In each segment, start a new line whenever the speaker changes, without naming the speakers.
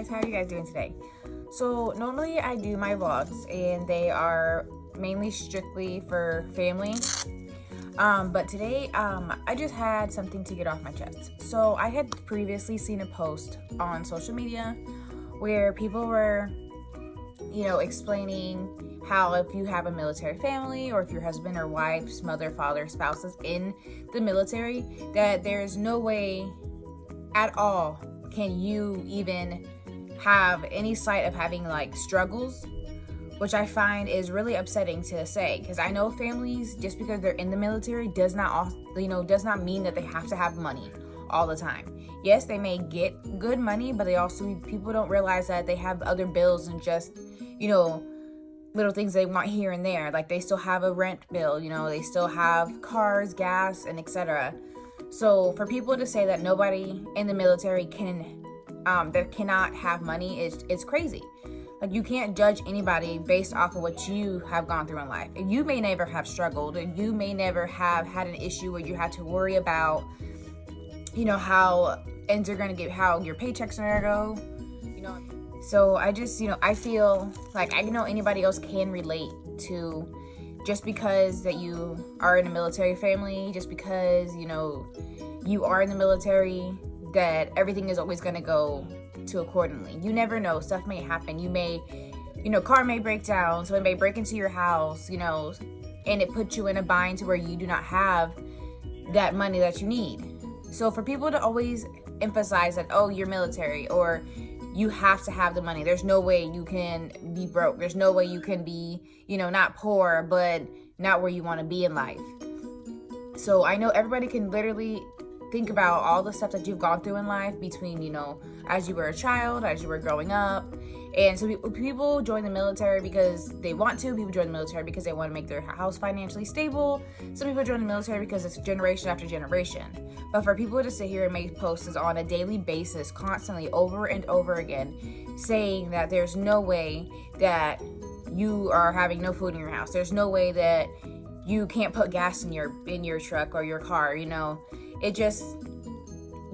guys, how are you guys doing today? So normally I do my vlogs and they are mainly strictly for family. But today I just had something to get off my chest. So I had previously seen a post on social media where people were, explaining how if you have a military family or if your husband or wife's mother, father, spouse is in the military, that there's no way at all can you even have any sight of having like struggles, which I find is really upsetting to say, because I know families, just because they're in the military does not mean that they have to have money all the time. Yes, they may get good money, but people don't realize that they have other bills and just, little things they want here and there. Like they still have a rent bill, they still have cars, gas, and etc. So for people to say that nobody in the military that cannot have money is crazy. Like you can't judge anybody based off of what you have gone through in life. You may never have struggled, and you may never have had an issue where you had to worry about, how ends are gonna get, how your paychecks are gonna go, So I just, I feel like I know anybody else can relate to, just because that you are in a military family, just because, you are in the military, that everything is always going to go to accordingly. You never know. Stuff may happen. You may, car may break down. Someone may break into your house, and it puts you in a bind to where you do not have that money that you need. So for people to always emphasize that, oh, you're military, or you have to have the money. There's no way you can be broke. There's no way you can be, not poor, but not where you want to be in life. So I know everybody can literally think about all the stuff that you've gone through in life between, as you were a child, as you were growing up. And so people join the military because they want to. People join the military because they want to make their house financially stable. Some people join the military because it's generation after generation. But for people to sit here and make posts on a daily basis, constantly over and over again, saying that there's no way that you are having no food in your house, there's no way that you can't put gas in your truck or your car, it just,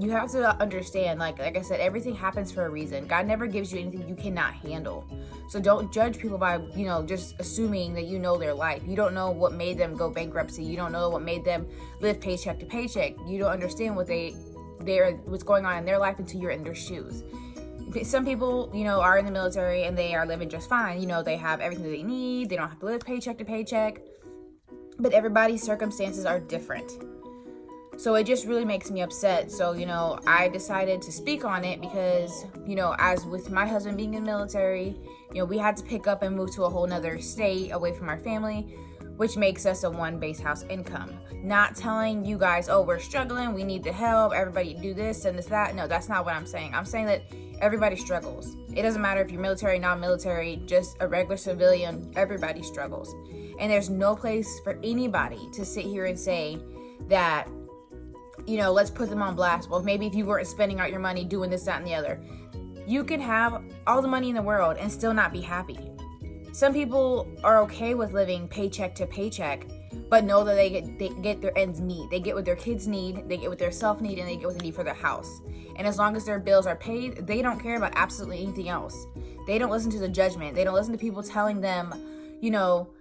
you have to understand, like I said, everything happens for a reason. God never gives you anything you cannot handle. So don't judge people by, just assuming that you know their life. You don't know what made them go bankruptcy. You don't know what made them live paycheck to paycheck. You don't understand what's going on in their life until you're in their shoes. Some people, are in the military and they are living just fine. They have everything that they need. They don't have to live paycheck to paycheck. But everybody's circumstances are different. So it just really makes me upset. So, I decided to speak on it because, as with my husband being in the military, we had to pick up and move to a whole nother state away from our family, which makes us a one base house income. Not telling you guys, oh, we're struggling, we need the help, everybody do this and this, that. No, that's not what I'm saying. I'm saying that everybody struggles. It doesn't matter if you're military, non-military, just a regular civilian, everybody struggles. And there's no place for anybody to sit here and say that, let's put them on blast. Well, maybe if you weren't spending out your money doing this, that, and the other. You can have all the money in the world and still not be happy. Some people are okay with living paycheck to paycheck, but know that they get their ends meet. They get what their kids need, they get what their self need, and they get what they need for their house. And as long as their bills are paid, they don't care about absolutely anything else. They don't listen to the judgment. They don't listen to people telling them,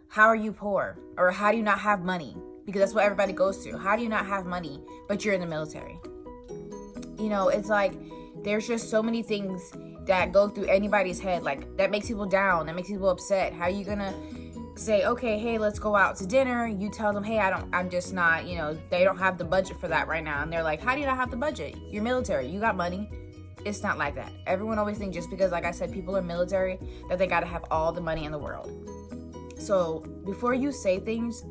how are you poor? Or how do you not have money? Because that's what everybody goes through. How do you not have money, but you're in the military? It's like there's just so many things that go through anybody's head, like that makes people down, that makes people upset. How are you gonna say, okay, hey, let's go out to dinner? You tell them, hey, I'm just not, they don't have the budget for that right now. And they're like, how do you not have the budget? You're military, you got money. It's not like that. Everyone always thinks just because, like I said, people are military, that they gotta have all the money in the world. So before you say things,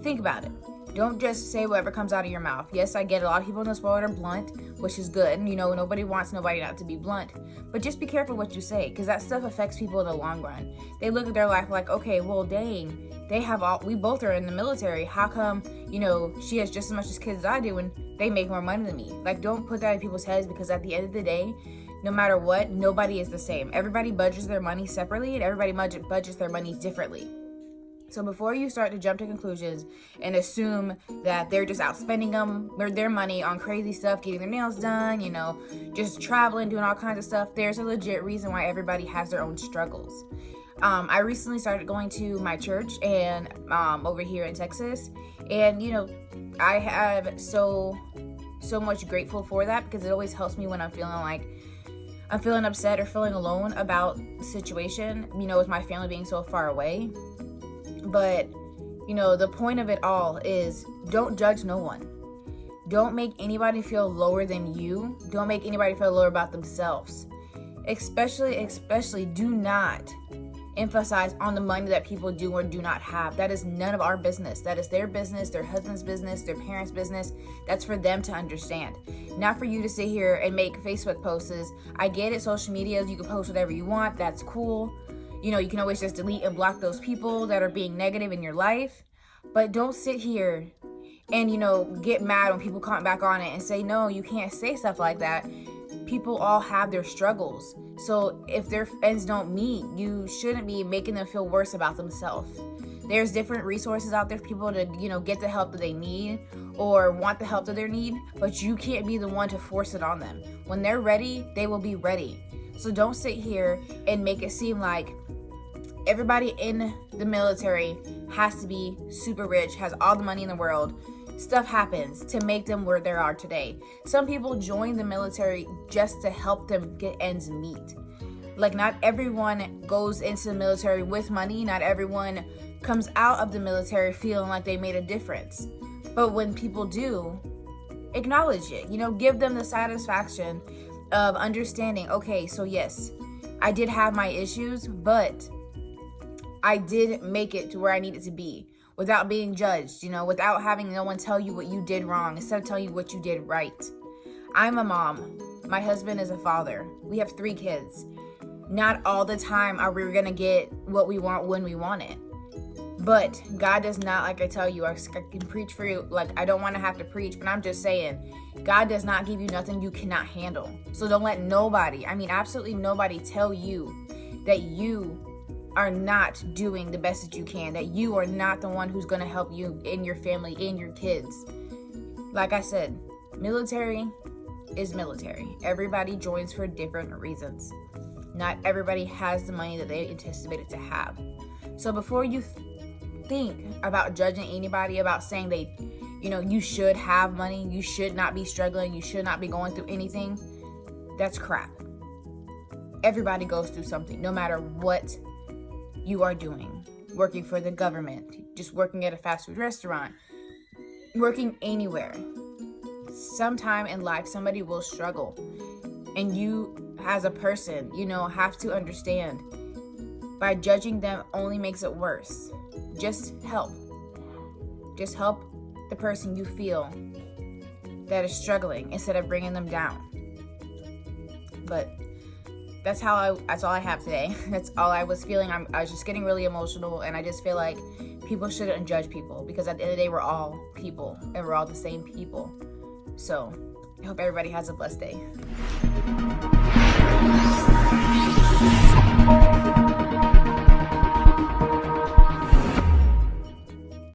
think about it. Don't just say whatever comes out of your mouth. Yes, I get a lot of people in this world are blunt, which is good. Nobody wants nobody not to be blunt. But just be careful what you say, because that stuff affects people in the long run. They look at their life like, okay, well, dang, we both are in the military. How come, she has just as much as kids as I do and they make more money than me? Like, don't put that in people's heads, because at the end of the day, no matter what, nobody is the same. Everybody budgets their money separately, and everybody budgets their money differently. So before you start to jump to conclusions and assume that they're just out spending their money on crazy stuff, getting their nails done, just traveling, doing all kinds of stuff, there's a legit reason why everybody has their own struggles. I recently started going to my church and over here in Texas, and I have so much grateful for that, because it always helps me when I'm feeling upset or feeling alone about the situation, with my family being so far away. But, the point of it all is, don't judge no one. Don't make anybody feel lower than you. Don't make anybody feel lower about themselves. Especially do not emphasize on the money that people do or do not have. That is none of our business. That is their business, their husband's business, their parents' business. That's for them to understand. Not for you to sit here and make Facebook posts. I get it, social media, you can post whatever you want. That's cool. You can always just delete and block those people that are being negative in your life. But don't sit here and, get mad when people comment back on it and say, no, you can't say stuff like that. People all have their struggles. So if their ends don't meet, you shouldn't be making them feel worse about themselves. There's different resources out there for people to, get the help that they need or want the help that they need, but you can't be the one to force it on them. When they're ready, they will be ready. So don't sit here and make it seem like everybody in the military has to be super rich, has all the money in the world. Stuff happens to make them where they are today. Some people join the military just to help them get ends meet. Like, not everyone goes into the military with money. Not everyone comes out of the military feeling like they made a difference. But when people do, acknowledge it. Give them the satisfaction of understanding, okay, so yes, I did have my issues, but I did make it to where I needed to be without being judged, without having no one tell you what you did wrong instead of telling you what you did right. I'm a mom. My husband is a father. We have 3 kids. Not all the time are we going to get what we want when we want it. But God does not, like I tell you, I can preach for you. Like, I don't want to have to preach, but I'm just saying, God does not give you nothing you cannot handle. So don't let nobody, absolutely nobody, tell you that you are not doing the best that you can, that you are not the one who's going to help you in your family, in your kids. Like I said, military is military. Everybody joins for different reasons. Not everybody has the money that they anticipated to have. So before you think about judging anybody, about saying you should have money, you should not be struggling, you should not be going through anything, that's crap. Everybody goes through something, no matter what you are doing. Working for the government, just working at a fast food restaurant, working anywhere. Sometime in life, somebody will struggle. And you, as a person, have to understand, by judging them only makes it worse. Just help the person you feel that is struggling instead of bringing them down. But that's all I have today. That's all I was feeling. I was just getting really emotional, and I just feel like people shouldn't judge people, because at the end of the day, we're all people and we're all the same people. So I hope everybody has a blessed day.